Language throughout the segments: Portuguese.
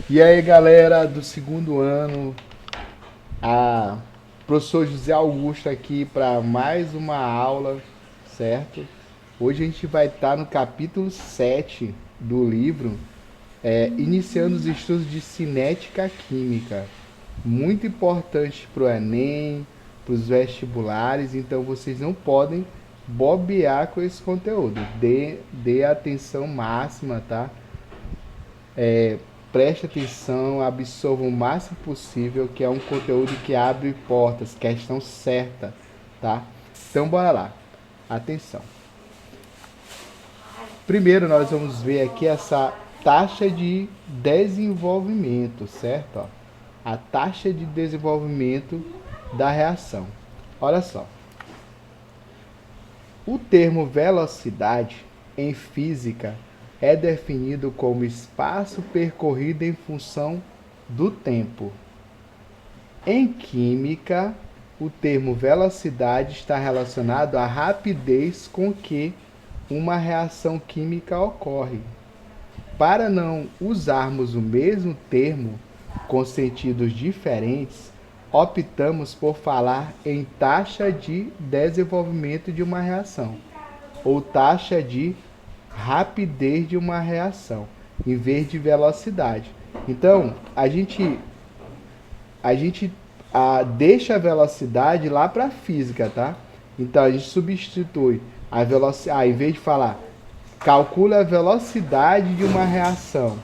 E aí, galera do segundo ano, a professor José Augusto aqui para mais uma aula, certo? Hoje a gente vai estar no capítulo 7 do livro, iniciando os estudos de cinética química. Muito importante para o Enem, para os vestibulares, então vocês não podem bobear com esse conteúdo. Dê atenção máxima, tá? Preste atenção, absorva o máximo possível, que é um conteúdo que abre portas, questão certa, tá? Então bora lá. Atenção. Primeiro nós vamos ver aqui essa taxa de desenvolvimento, certo? Ó, a taxa de desenvolvimento da reação. Olha só. O termo velocidade em física é definido como espaço percorrido em função do tempo. Em química, o termo velocidade está relacionado à rapidez com que uma reação química ocorre. Para não usarmos o mesmo termo com sentidos diferentes, optamos por falar em taxa de desenvolvimento de uma reação ou taxa de rapidez de uma reação, em vez de velocidade. Então, a gente deixa a velocidade lá para a física, tá? Então, a gente substitui a velocidade, em vez de falar calcule a velocidade de uma reação,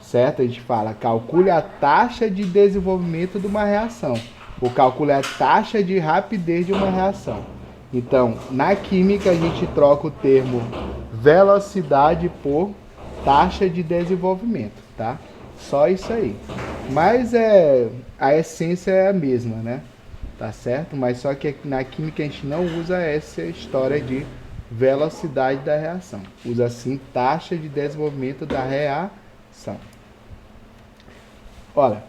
certo? A gente fala calcule a taxa de desenvolvimento de uma reação, ou calcule a taxa de rapidez de uma reação. Então, na química, a gente troca o termo velocidade por taxa de desenvolvimento, tá? Só isso aí. Mas a essência é a mesma, né? Tá certo? Mas só que na química a gente não usa essa história de velocidade da reação. Usa sim taxa de desenvolvimento da reação. Olha,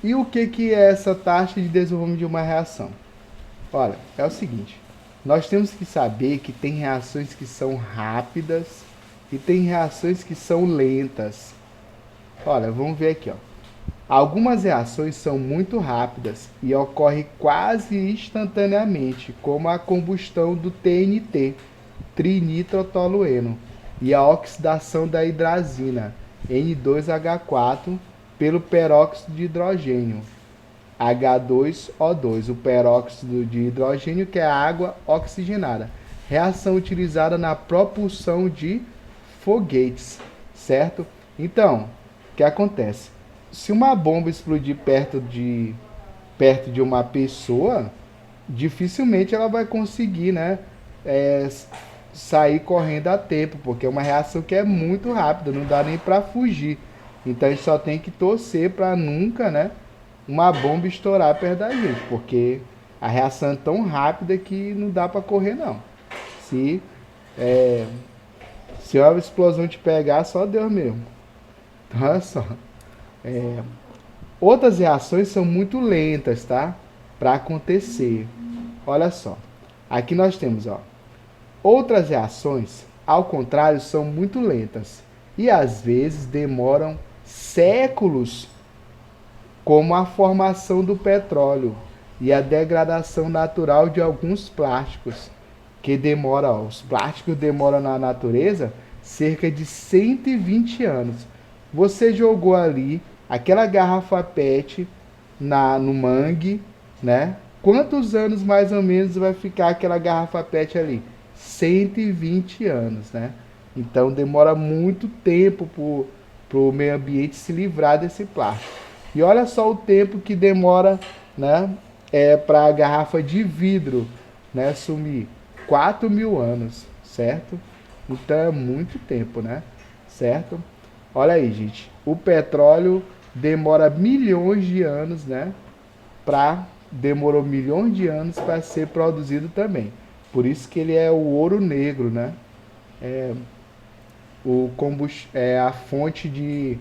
e o que é essa taxa de desenvolvimento de uma reação? Olha, é o seguinte, nós temos que saber que tem reações que são rápidas e tem reações que são lentas. Olha, vamos ver aqui, ó. Algumas reações são muito rápidas e ocorrem quase instantaneamente, como a combustão do TNT, trinitrotolueno, e a oxidação da hidrazina, N2H4, pelo peróxido de hidrogênio, H2O2, o peróxido de hidrogênio, que é a água oxigenada. Reação utilizada na propulsão de foguetes, certo? Então, o que acontece? Se uma bomba explodir perto de uma pessoa, dificilmente ela vai conseguir, né, é, sair correndo a tempo, porque é uma reação que é muito rápida, não dá nem para fugir. Então a gente só tem que torcer para nunca, né, uma bomba estourar perto da gente, porque a reação é tão rápida que não dá para correr não. Se é, se uma explosão te pegar, só Deus mesmo. Então, olha só. É, outras reações são muito lentas, tá? Para acontecer. Olha só. Aqui nós temos, ó. Outras reações, ao contrário, são muito lentas e às vezes demoram séculos, como a formação do petróleo e a degradação natural de alguns plásticos, que demora, ó, os plásticos demoram na natureza cerca de 120 anos. Você jogou ali aquela garrafa PET no mangue, né? Quantos anos mais ou menos vai ficar aquela garrafa PET ali? 120 anos, né? Então demora muito tempo para o meio ambiente se livrar desse plástico. E olha só o tempo que demora, né, para a garrafa de vidro, né, sumir. 4.000 anos, certo? Então é muito tempo, né? Certo? Olha aí, gente. O petróleo demora milhões de anos, né? Demorou milhões de anos para ser produzido também. Por isso que ele é o ouro negro, né? É, é a fonte de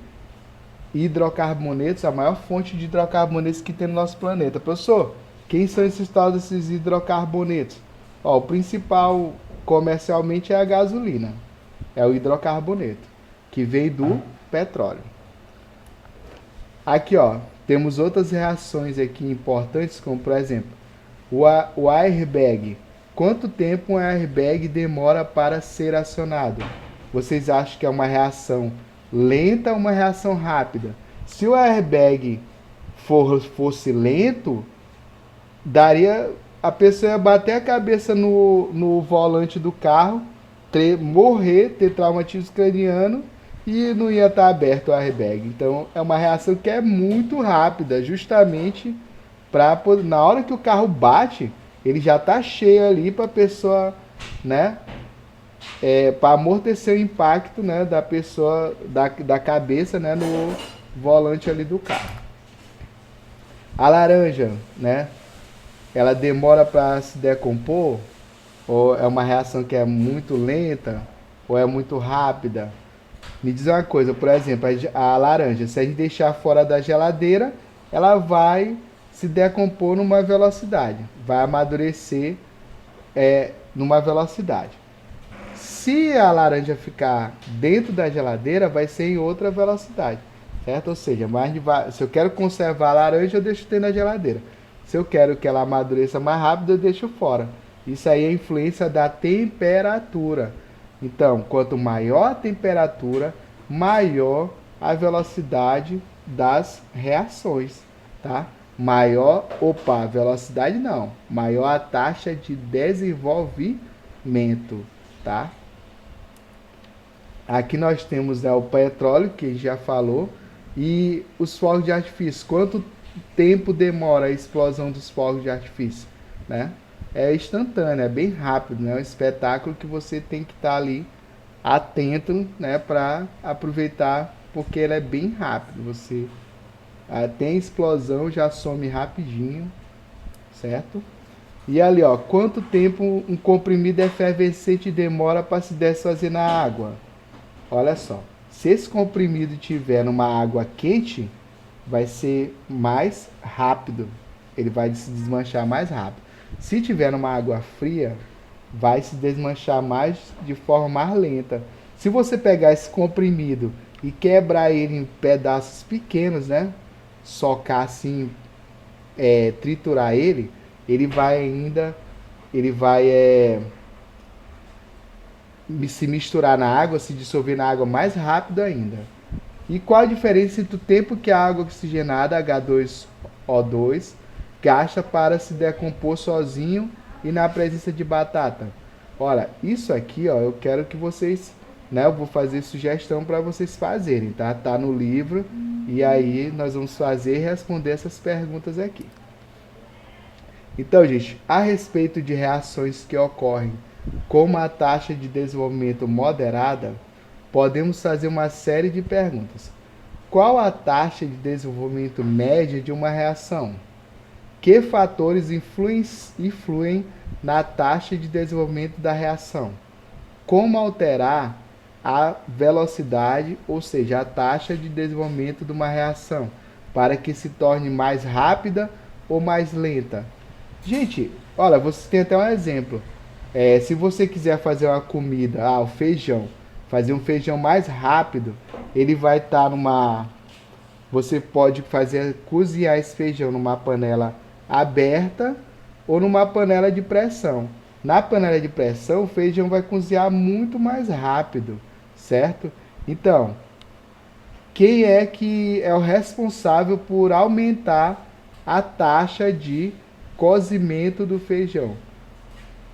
hidrocarbonetos, a maior fonte de hidrocarbonetos que tem no nosso planeta. Professor, quem são esses tais desses hidrocarbonetos? Ó, o principal comercialmente é a gasolina, é o hidrocarboneto, que vem do petróleo. Aqui, ó, temos outras reações aqui importantes, como por exemplo, o airbag. Quanto tempo um airbag demora para ser acionado? Vocês acham que é uma reação lenta ou uma reação rápida? Se o airbag fosse lento, daria a pessoa ia bater a cabeça no volante do carro, morrer, ter traumatismo craniano e não ia estar aberto o airbag. Então é uma reação que é muito rápida, justamente para na hora que o carro bate, ele já está cheio ali para a pessoa, né? Para amortecer o impacto, né, da pessoa, da cabeça, né, no volante ali do carro. A laranja, né? Ela demora para se decompor? Ou é uma reação que é muito lenta? Ou é muito rápida? Me diz uma coisa, por exemplo, a laranja, se a gente deixar fora da geladeira, ela vai se decompor numa velocidade, vai amadurecer numa velocidade. Se a laranja ficar dentro da geladeira, vai ser em outra velocidade, certo? Ou seja, se eu quero conservar a laranja, eu deixo dentro da geladeira. Se eu quero que ela amadureça mais rápido, eu deixo fora. Isso aí é a influência da temperatura. Então, quanto maior a temperatura, maior a velocidade das reações, tá? Velocidade não, maior a taxa de desenvolvimento, tá? Aqui nós temos, né, o petróleo, que a gente já falou, e os fogos de artifício. Quanto tempo demora a explosão dos fogos de artifício, né? É instantâneo, é bem rápido, né? É um espetáculo que você tem que estar ali atento, né, para aproveitar, porque ele é bem rápido. Você tem explosão, já some rapidinho, certo? E ali, ó, quanto tempo um comprimido efervescente demora para se desfazer na água? Olha só, se esse comprimido tiver numa água quente, vai ser mais rápido. Ele vai se desmanchar mais rápido. Se tiver numa água fria, vai se desmanchar mais de forma mais lenta. Se você pegar esse comprimido e quebrar ele em pedaços pequenos, né? Socar assim, triturar ele, ele vai se misturar na água, se dissolver na água mais rápido ainda. E qual a diferença entre o tempo que a água oxigenada, H2O2, gasta para se decompor sozinho e na presença de batata? Olha, isso aqui, ó, eu quero que vocês, né, eu vou fazer sugestão para vocês fazerem, tá? Tá no livro e aí nós vamos fazer e responder essas perguntas aqui. Então, gente, a respeito de reações que ocorrem com uma taxa de desenvolvimento moderada, podemos fazer uma série de perguntas. Qual a taxa de desenvolvimento média de uma reação? Que fatores influem na taxa de desenvolvimento da reação? Como alterar a velocidade, ou seja, a taxa de desenvolvimento de uma reação, para que se torne mais rápida ou mais lenta? Gente, olha, você tem até um exemplo. Se você quiser fazer uma comida, o feijão, fazer um feijão mais rápido, ele vai estar numa... Você pode cozinhar esse feijão numa panela aberta ou numa panela de pressão. Na panela de pressão, o feijão vai cozinhar muito mais rápido, certo? Então, quem é que é o responsável por aumentar a taxa de cozimento do feijão?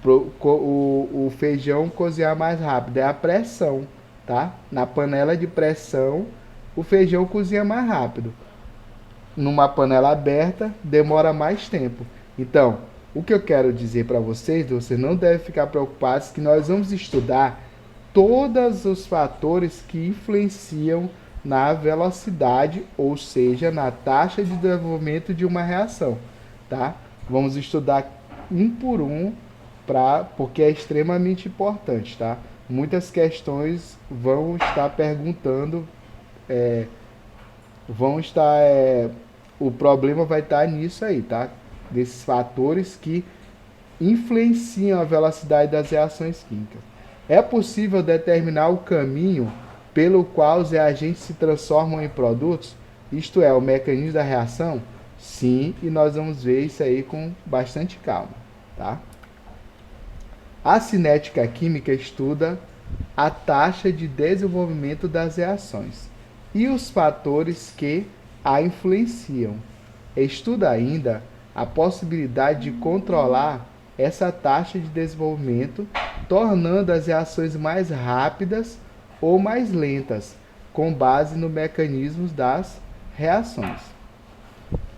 O feijão cozinhar mais rápido é a pressão, tá? Na panela de pressão, o feijão cozinha mais rápido. Numa panela aberta, demora mais tempo. Então, o que eu quero dizer para vocês não devem ficar preocupados, que nós vamos estudar todos os fatores que influenciam na velocidade, ou seja, na taxa de desenvolvimento de uma reação, tá? Vamos estudar um por um, porque é extremamente importante, tá? Muitas questões vão estar perguntando, o problema vai estar nisso aí, tá? Desses fatores que influenciam a velocidade das reações químicas. É possível determinar o caminho pelo qual os reagentes se transformam em produtos? Isto é, o mecanismo da reação? Sim, e nós vamos ver isso aí com bastante calma, tá? A cinética química estuda a taxa de desenvolvimento das reações e os fatores que a influenciam. Estuda ainda a possibilidade de controlar essa taxa de desenvolvimento, tornando as reações mais rápidas ou mais lentas, com base no mecanismo das reações.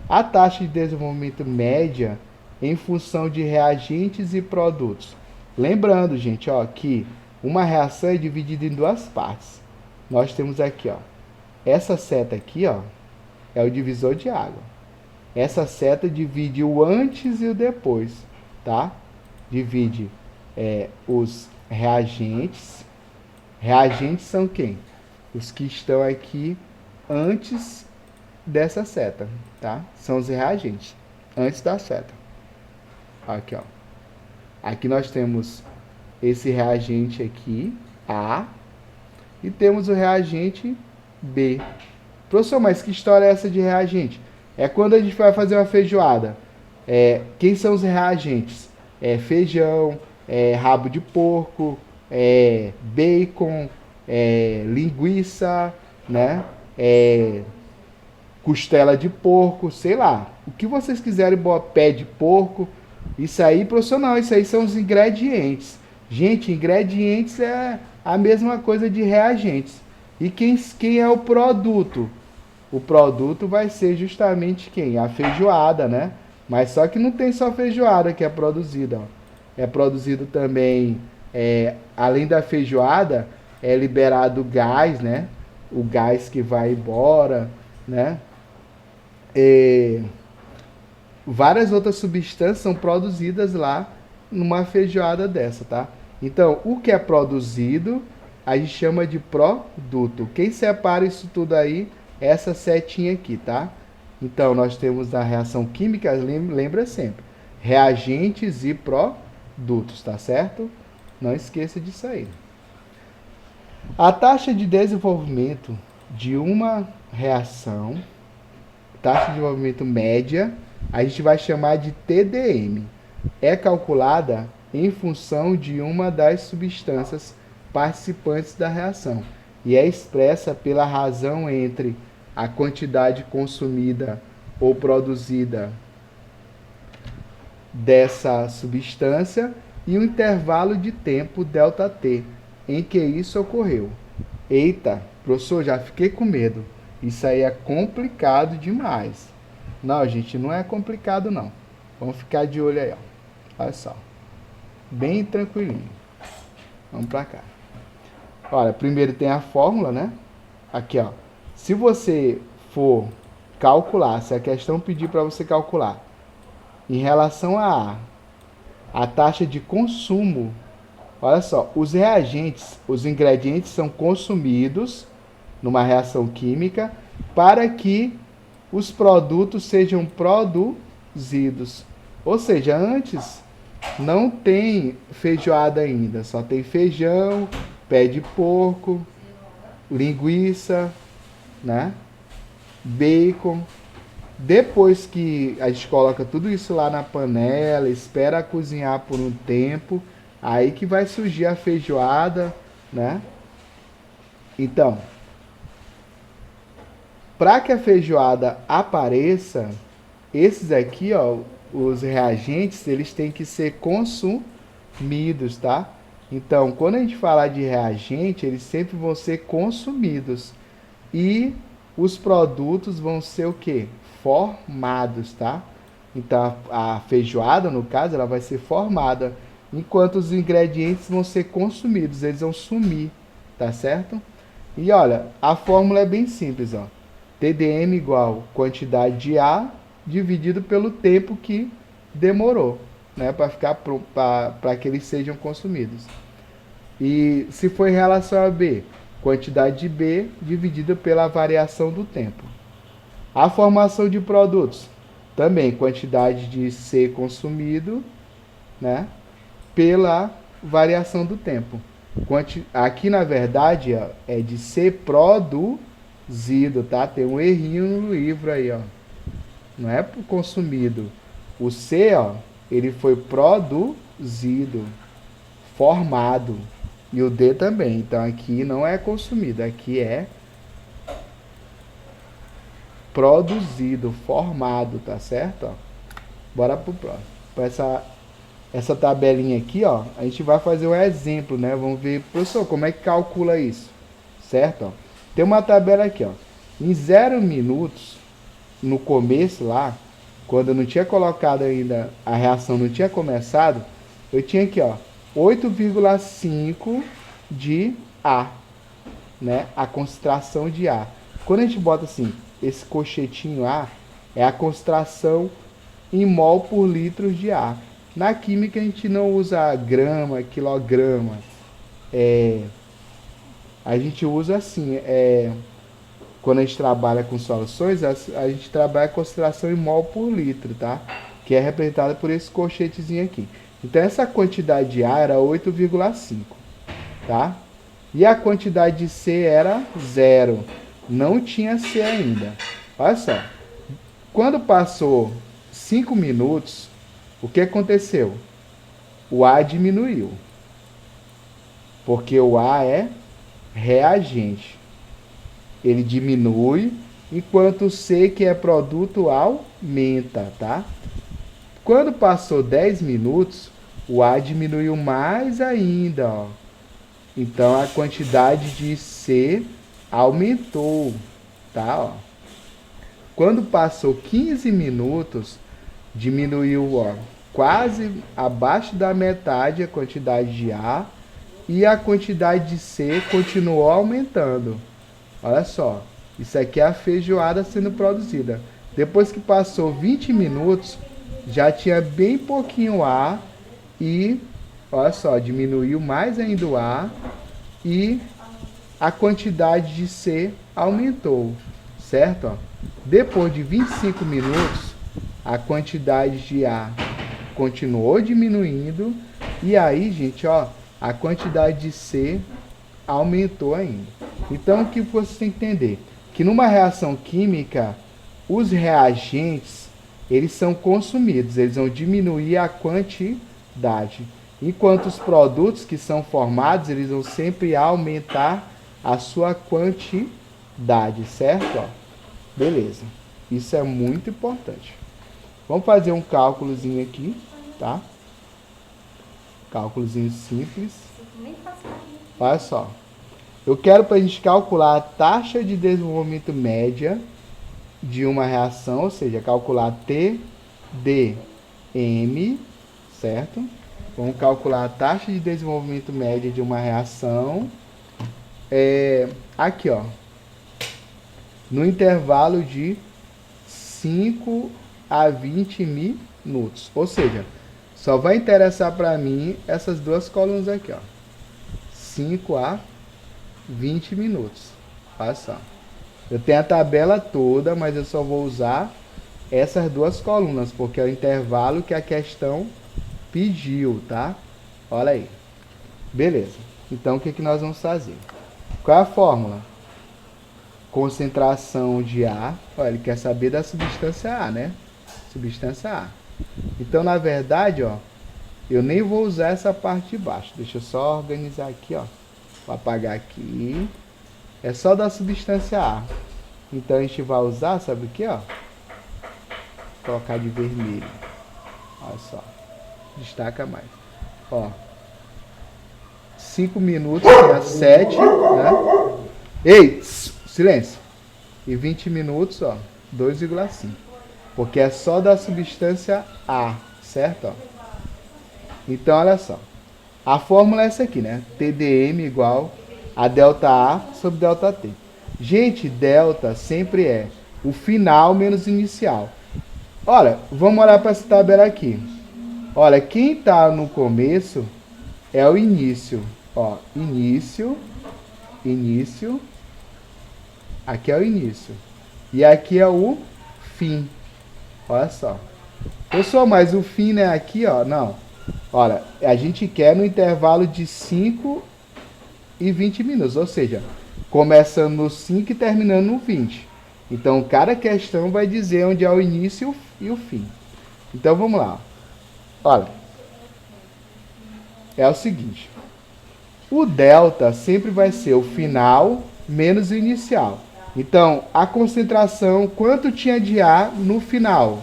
A taxa de desenvolvimento média em função de reagentes e produtos. Lembrando, gente, ó, que uma reação é dividida em duas partes. Nós temos aqui, ó, essa seta aqui, ó, é o divisor de água. Essa seta divide o antes e o depois, tá? Divide os reagentes. Reagentes são quem? Os que estão aqui antes dessa seta, tá? São os reagentes, antes da seta. Aqui, ó. Aqui nós temos esse reagente aqui, A, e temos o reagente B. Professor, mas que história é essa de reagente? É quando a gente vai fazer uma feijoada. Quem são os reagentes? Feijão, rabo de porco, bacon, linguiça, né? Costela de porco, sei lá. O que vocês quiserem, pé de porco. Isso aí, profissional, isso aí são os ingredientes. Gente, ingredientes é a mesma coisa de reagentes. E quem é o produto? O produto vai ser justamente quem? A feijoada, né? Mas só que não tem só feijoada que é produzida. Ó. É produzido também, além da feijoada, é liberado gás, né? O gás que vai embora, né? Várias outras substâncias são produzidas lá numa feijoada dessa, tá? Então, o que é produzido, a gente chama de produto. Quem separa isso tudo aí é essa setinha aqui, tá? Então, nós temos a reação química, lembra sempre, reagentes e produtos, tá certo? Não esqueça disso aí. A taxa de desenvolvimento de uma reação, taxa de desenvolvimento média, a gente vai chamar de TDM. É calculada em função de uma das substâncias participantes da reação e é expressa pela razão entre a quantidade consumida ou produzida dessa substância e o intervalo de tempo ΔT em que isso ocorreu. Eita, professor, já fiquei com medo. Isso aí é complicado demais. Não, gente, não é complicado não. Vamos ficar de olho aí, ó. Olha só. Bem tranquilinho. Vamos pra cá. Olha, primeiro tem a fórmula, né? Aqui, ó. Se você for calcular, se a questão pedir para você calcular em relação a taxa de consumo, olha só, os reagentes, os ingredientes são consumidos numa reação química para que os produtos sejam produzidos. Ou seja, antes não tem feijoada ainda, só tem feijão, pé de porco, linguiça, né? Bacon. Depois que a gente coloca tudo isso lá na panela, espera cozinhar por um tempo, aí que vai surgir a feijoada, né? Então, para que a feijoada apareça, esses aqui, ó, os reagentes, eles têm que ser consumidos, tá? Então, quando a gente falar de reagente, eles sempre vão ser consumidos. E os produtos vão ser o quê? Formados, tá? Então, a feijoada, no caso, ela vai ser formada, enquanto os ingredientes vão ser consumidos, eles vão sumir, tá certo? E olha, a fórmula é bem simples, ó. TDM igual quantidade de A dividido pelo tempo que demorou, né, para que eles sejam consumidos. E se for em relação a B, quantidade de B dividida pela variação do tempo. A formação de produtos, também quantidade de C consumido, né, pela variação do tempo. Aqui, na verdade, ó, é de ser produzido, produzido, tá? Tem um errinho no livro aí, ó. Não é consumido. O C, ó, ele foi produzido, formado. E o D também. Então aqui não é consumido, aqui é produzido, formado, tá certo? Ó. Bora pro próximo. Essa tabelinha aqui, ó, a gente vai fazer um exemplo, né? Vamos ver, professor, como é que calcula isso, certo? Ó, tem uma tabela aqui, ó. Em 0 minutos, no começo lá, quando eu não tinha colocado ainda, a reação não tinha começado, eu tinha aqui, ó, 8,5 de A, né? A concentração de A. Quando a gente bota assim, esse colchetinho A, é a concentração em mol por litro de ar. Na química a gente não usa grama, quilograma. A gente usa assim, quando a gente trabalha com soluções, a gente trabalha a concentração em mol por litro, tá? Que é representada por esse colchetezinho aqui. Então essa quantidade de A era 8,5, tá? E a quantidade de C era 0. Não tinha C ainda. Olha só. Quando passou 5 minutos, o que aconteceu? O A diminuiu. Porque o A é reagente. Ele diminui, enquanto o C, que é produto, aumenta, tá? Quando passou 10 minutos, o A diminuiu mais ainda, ó. Então a quantidade de C aumentou, tá? Ó. Quando passou 15 minutos, diminuiu, ó, quase abaixo da metade a quantidade de A e a quantidade de C continuou aumentando. Olha só, isso aqui é a feijoada sendo produzida. Depois que passou 20 minutos, já tinha bem pouquinho A e, olha só, diminuiu mais ainda o A e a quantidade de C aumentou, certo? Ó. Depois de 25 minutos, a quantidade de A continuou diminuindo e aí, gente, ó, a quantidade de C aumentou ainda. Então, o que você tem que entender? Que numa reação química, os reagentes, eles são consumidos, eles vão diminuir a quantidade. Enquanto os produtos que são formados, eles vão sempre aumentar a sua quantidade, certo? Ó, beleza. Isso é muito importante. Vamos fazer um cálculozinho aqui, tá? Cálculozinho simples. Olha só. Eu quero para a gente calcular a taxa de desenvolvimento média de uma reação, ou seja, calcular TDM, certo? Vamos calcular a taxa de desenvolvimento média de uma reação. Aqui, ó. No intervalo de 5 a 20 minutos. Ou seja, só vai interessar para mim essas duas colunas aqui, ó. 5 a 20 minutos. Olha só. Eu tenho a tabela toda, mas eu só vou usar essas duas colunas, porque é o intervalo que a questão pediu, tá? Olha aí. Beleza. Então, o que, que nós vamos fazer? Qual é a fórmula? Concentração de A. Olha, ele quer saber da substância A, né? Substância A. Então, na verdade, ó, eu nem vou usar essa parte de baixo. Deixa eu só organizar aqui, ó. Vou apagar aqui. É só da substância A. Então, a gente vai usar, sabe o que, ó? Vou colocar de vermelho. Olha só. Destaca mais. Ó. 5 minutos, tinha 7, né? Ei, silêncio. E 20 minutos, ó, 2,5. Porque é só da substância A, certo? Ó. Então, olha só. A fórmula é essa aqui, né? TDM igual a ΔA sobre ΔT. Gente, delta sempre é o final menos inicial. Olha, vamos olhar para essa tabela aqui. Olha, quem está no começo é o início. Ó, início. Aqui é o início. E aqui é o fim. Olha só. Pessoal, mas o fim não é aqui, ó? Não. Olha, a gente quer no intervalo de 5 e 20 minutos. Ou seja, começando no 5 e terminando no 20. Então, cada questão vai dizer onde é o início e o fim. Então, vamos lá. Olha, é o seguinte. O delta sempre vai ser o final menos o inicial. Então, a concentração, quanto tinha de A no final?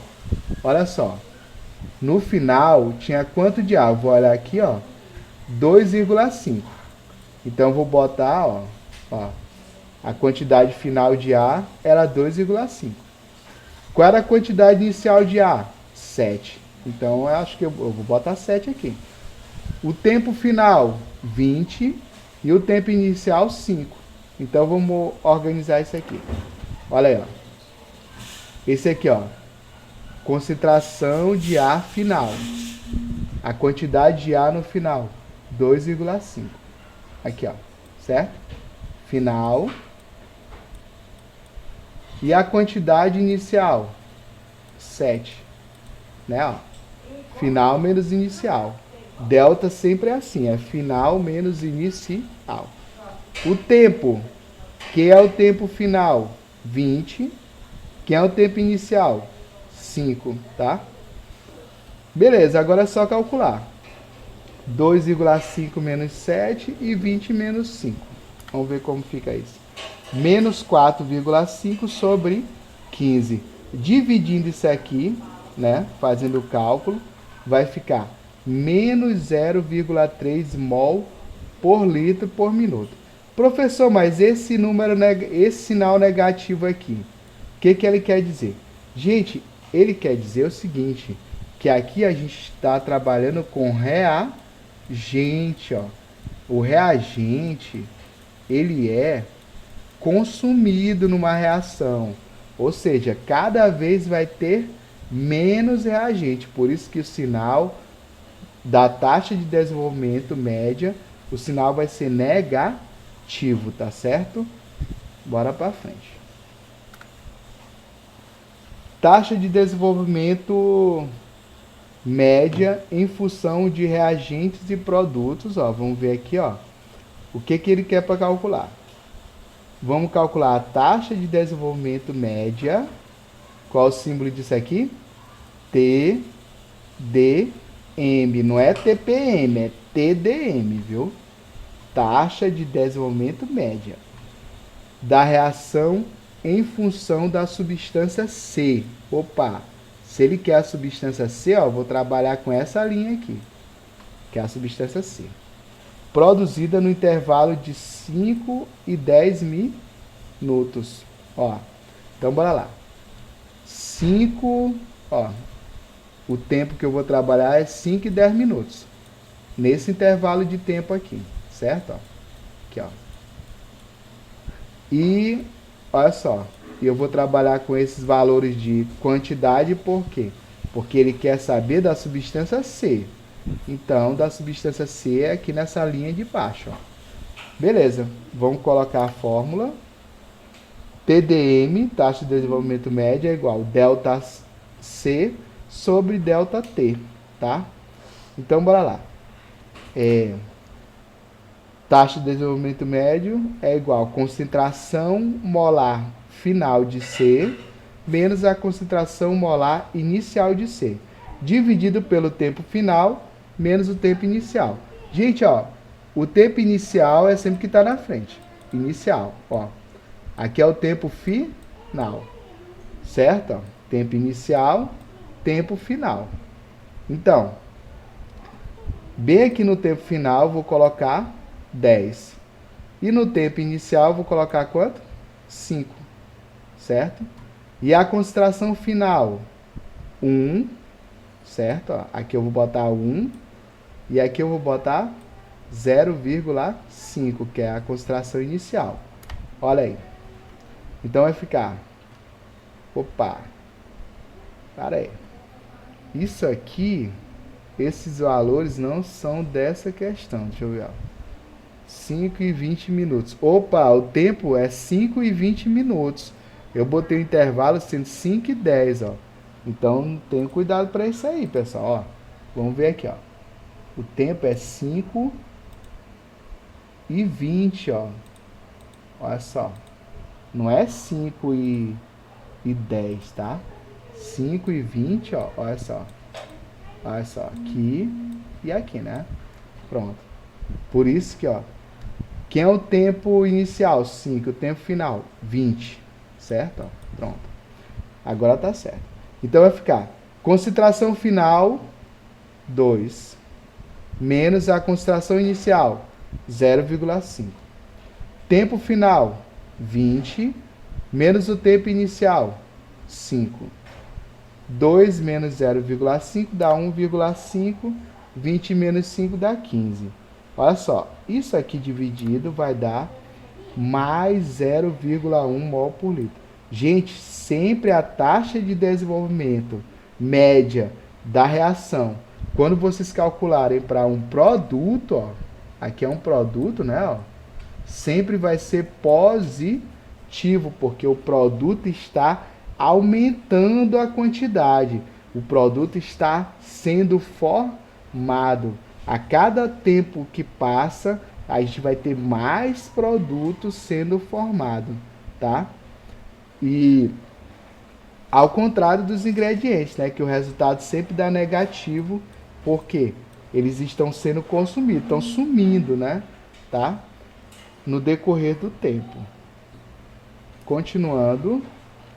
Olha só. No final, tinha quanto de A? Eu vou olhar aqui, ó. 2,5. Então, eu vou botar, ó, a quantidade final de A era 2,5. Qual era a quantidade inicial de A? 7. Então, eu acho que eu vou botar 7 aqui. O tempo final, 20. E o tempo inicial, 5. Então, vamos organizar isso aqui. Olha aí, ó. Esse aqui, ó. Concentração de A final. A quantidade de A no final, 2,5. Aqui, ó. Certo? Final. E a quantidade inicial, 7. Né, ó. Final menos inicial. Delta sempre é assim, é final menos inicial. O tempo, que é o tempo final? 20. Que é o tempo inicial? 5, tá? Beleza, agora é só calcular. 2,5 menos 7 e 20 menos 5. Vamos ver como fica isso. Menos 4,5 sobre 15. Dividindo isso aqui, né? Fazendo o cálculo, vai ficar menos 0,3 mol por litro por minuto. Professor, mas esse número, esse sinal negativo aqui, o que ele quer dizer? Gente, ele quer dizer o seguinte, que aqui a gente está trabalhando com reagente, ó. O reagente, ele é consumido numa reação, ou seja, cada vez vai ter menos reagente, por isso que o sinal da taxa de desenvolvimento média, o sinal vai ser negativo, tá certo? Bora para frente. Taxa de desenvolvimento média em função de reagentes e produtos, ó, vamos ver aqui, ó, o que ele quer para calcular. Vamos calcular a taxa de desenvolvimento média. Qual o símbolo disso aqui? TDM, não é TPM, é TDM, viu? Taxa de desenvolvimento média da reação em função da substância C. Opa, se ele quer a substância C, ó, vou trabalhar com essa linha aqui, que é a substância C. Produzida no intervalo de 5 e 10 minutos. Ó, então, bora lá. 5, ó, o tempo que eu vou trabalhar é 5 e 10 minutos. Nesse intervalo de tempo aqui, certo? Ó, aqui, ó. E, olha só, eu vou trabalhar com esses valores de quantidade, por quê? Porque ele quer saber da substância C. Então, da substância C é aqui nessa linha de baixo, ó. Beleza, vamos colocar a fórmula. TDM, taxa de desenvolvimento média, é igual delta C sobre delta T, tá? Então, bora lá. Taxa de desenvolvimento médio é igual a concentração molar final de C menos a concentração molar inicial de C, dividido pelo tempo final menos o tempo inicial. Gente, ó, o tempo inicial é sempre que está na frente. Inicial, ó. Aqui é o tempo final, certo? Ó, tempo inicial, tempo final. Então, bem aqui no tempo final, vou colocar 10. E no tempo inicial, vou colocar quanto? 5, certo? E a concentração final? 1, certo? Ó, aqui eu vou botar 1 e aqui eu vou botar 0,5, que é a concentração inicial. Olha aí. Então vai ficar... Opa! Para aí. Isso aqui, esses valores não são dessa questão. Deixa eu ver, ó. 5 e 20 minutos. Opa, o tempo é 5 e 20 minutos. Eu botei o intervalo sendo 5 e 10, ó. Então, tenha cuidado para isso aí, pessoal, ó. Vamos ver aqui, ó. O tempo é 5 e 20, ó. Olha só. Não é 5 e 10, tá? 5 e 20, ó. Olha só. Olha só. Aqui e aqui, né? Pronto. Por isso que, ó. Quem é o tempo inicial? 5. O tempo final? 20. Certo? Ó, pronto. Agora tá certo. Então vai ficar concentração final, 2. Menos a concentração inicial, 0,5. Tempo final, 20. Menos o tempo inicial, 5. 2 menos 0,5 dá 1,5. 20 menos 5 dá 15. Olha só, isso aqui dividido vai dar mais 0,1 mol por litro. Gente, sempre a taxa de desenvolvimento média da reação, quando vocês calcularem para um produto, ó, aqui é um produto, né, ó, sempre vai ser positivo, porque o produto está aumentando a quantidade. O produto está sendo formado. A cada tempo que passa, a gente vai ter mais produtos sendo formados, tá? E ao contrário dos ingredientes, né, que o resultado sempre dá negativo, porque eles estão sendo consumidos, estão sumindo, né, tá? No decorrer do tempo. Continuando,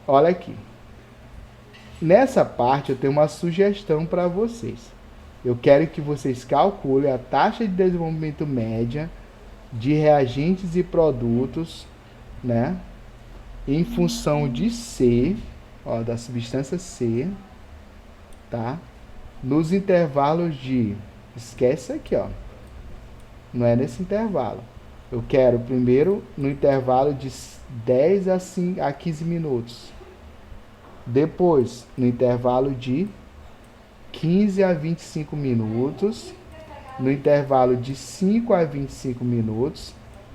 olha aqui. Nessa parte eu tenho uma sugestão para vocês. Eu quero que vocês calculem a taxa de desenvolvimento média de reagentes e produtos, né, em função de C, ó, da substância C, tá? Nos intervalos de, esquece aqui, ó, não é nesse intervalo. Eu quero primeiro no intervalo de 10 a 15 minutos. Depois, no intervalo de 15 a 25 minutos. No intervalo de 5 a 25 minutos.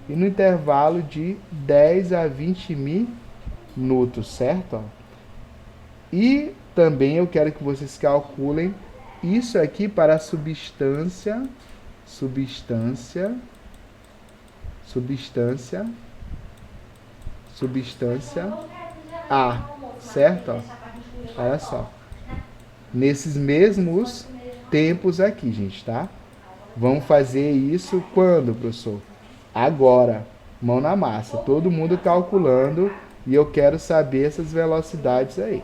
E no intervalo de 10 a 20 minutos, certo? E também eu quero que vocês calculem isso aqui para a substância A, certo? Olha só. Nesses mesmos tempos aqui, gente, tá? Vamos fazer isso quando, professor? Agora. Mão na massa. Todo mundo calculando e eu quero saber essas velocidades aí.